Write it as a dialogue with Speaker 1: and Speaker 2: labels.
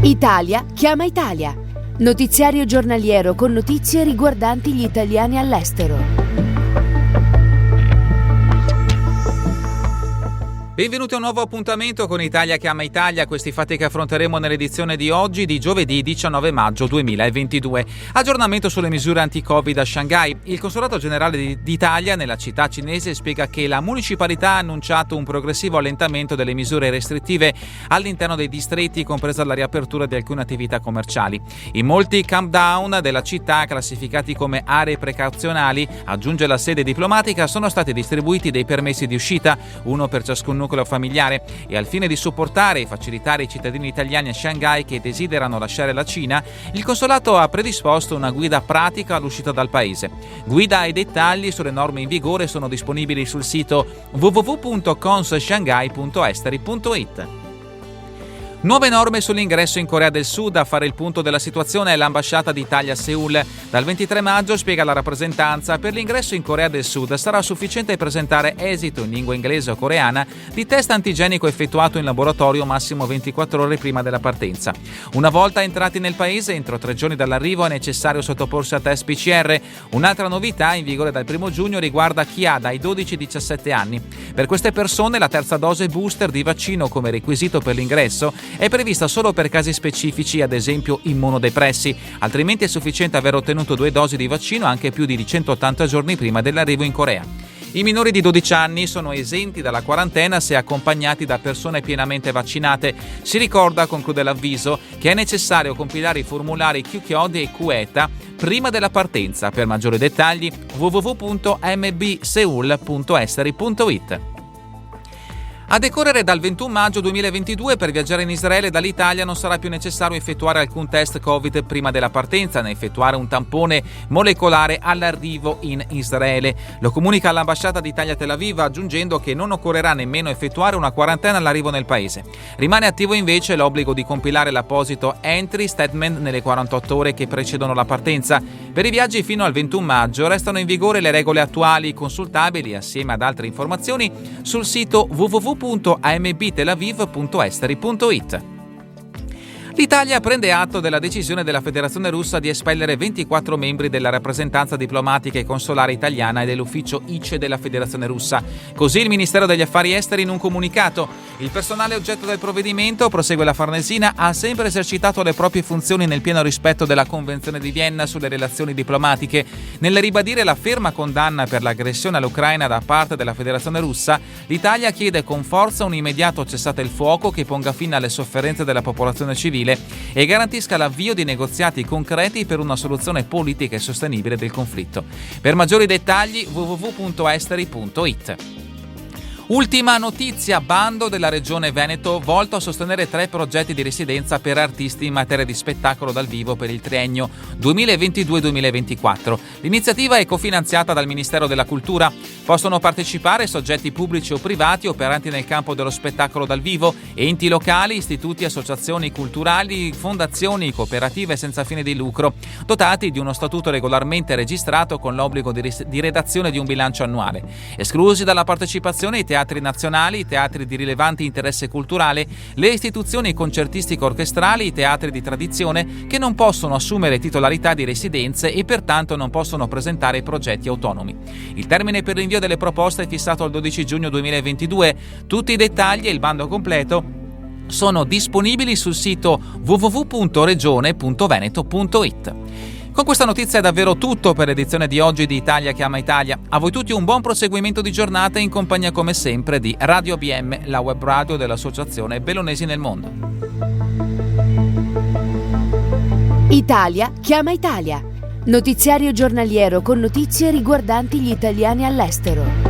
Speaker 1: Italia chiama Italia. Notiziario giornaliero con notizie riguardanti gli italiani all'estero.
Speaker 2: Benvenuti a un nuovo appuntamento con Italia chiama Italia, questi fatti che affronteremo nell'edizione di oggi di giovedì 19 maggio 2022. Aggiornamento sulle misure anti-Covid a Shanghai. Il Consolato Generale d'Italia nella città cinese spiega che la municipalità ha annunciato un progressivo allentamento delle misure restrittive all'interno dei distretti, compresa la riapertura di alcune attività commerciali. In molti campdown della città, classificati come aree precauzionali, aggiunge la sede diplomatica, sono stati distribuiti dei permessi di uscita, uno per ciascun nucleo familiare, e al fine di supportare e facilitare i cittadini italiani a Shanghai che desiderano lasciare la Cina, il consolato ha predisposto una guida pratica all'uscita dal paese. Guida e dettagli sulle norme in vigore sono disponibili sul sito www.consshanghai.esteri.it. Nuove norme sull'ingresso in Corea del Sud. A fare il punto della situazione è l'ambasciata d'Italia a Seul. Dal 23 maggio, spiega la rappresentanza, per l'ingresso in Corea del Sud sarà sufficiente presentare esito in lingua inglese o coreana di test antigenico effettuato in laboratorio massimo 24 ore prima della partenza. Una volta entrati nel paese, entro 3 giorni dall'arrivo è necessario sottoporsi a test PCR. Un'altra novità in vigore dal 1 giugno riguarda chi ha dai 12 ai 17 anni. Per queste persone la terza dose booster di vaccino come requisito per l'ingresso è prevista solo per casi specifici, ad esempio immunodepressi, altrimenti è sufficiente aver ottenuto 2 dosi di vaccino anche più di 180 giorni prima dell'arrivo in Corea. I minori di 12 anni sono esenti dalla quarantena se accompagnati da persone pienamente vaccinate. Si ricorda, conclude l'avviso, che è necessario compilare i formulari QCOD e QETA prima della partenza. Per maggiori dettagli www.mbseul.esteri.it. A decorrere dal 21 maggio 2022 per viaggiare in Israele dall'Italia non sarà più necessario effettuare alcun test Covid prima della partenza né effettuare un tampone molecolare all'arrivo in Israele. Lo comunica l'ambasciata d'Italia a Tel Aviv, aggiungendo che non occorrerà nemmeno effettuare una quarantena all'arrivo nel paese. Rimane attivo invece l'obbligo di compilare l'apposito entry statement nelle 48 ore che precedono la partenza. Per i viaggi fino al 21 maggio restano in vigore le regole attuali, consultabili assieme ad altre informazioni sul sito www.ambtelaviv.esteri.it. L'Italia prende atto della decisione della Federazione Russa di espellere 24 membri della rappresentanza diplomatica e consolare italiana e dell'ufficio ICE della Federazione Russa. Così il Ministero degli Affari Esteri in un comunicato. Il personale oggetto del provvedimento, prosegue la Farnesina, ha sempre esercitato le proprie funzioni nel pieno rispetto della Convenzione di Vienna sulle relazioni diplomatiche. Nel ribadire la ferma condanna per l'aggressione all'Ucraina da parte della Federazione Russa, l'Italia chiede con forza un immediato cessate il fuoco che ponga fine alle sofferenze della popolazione civile e garantisca l'avvio di negoziati concreti per una soluzione politica e sostenibile del conflitto. Per maggiori dettagli www.esteri.it. Ultima notizia, bando della Regione Veneto volto a sostenere 3 progetti di residenza per artisti in materia di spettacolo dal vivo per il triennio 2022-2024. L'iniziativa è cofinanziata dal Ministero della Cultura. Possono partecipare soggetti pubblici o privati operanti nel campo dello spettacolo dal vivo, enti locali, istituti, associazioni culturali, fondazioni, cooperative senza fine di lucro, dotati di uno statuto regolarmente registrato con l'obbligo di redazione di un bilancio annuale. Esclusi dalla partecipazione i teatri nazionali, i teatri di rilevante interesse culturale, le istituzioni concertistico-orchestrali, i teatri di tradizione che non possono assumere titolarità di residenze e pertanto non possono presentare progetti autonomi. Il termine per l'invio delle proposte è fissato al 12 giugno 2022. Tutti i dettagli e il bando completo sono disponibili sul sito www.regione.veneto.it. Con questa notizia è davvero tutto per l'edizione di oggi di Italia chiama Italia. A voi tutti un buon proseguimento di giornata in compagnia come sempre di Radio ABM, la web radio dell'Associazione Bellunesi nel Mondo.
Speaker 1: Italia chiama Italia. Notiziario giornaliero con notizie riguardanti gli italiani all'estero.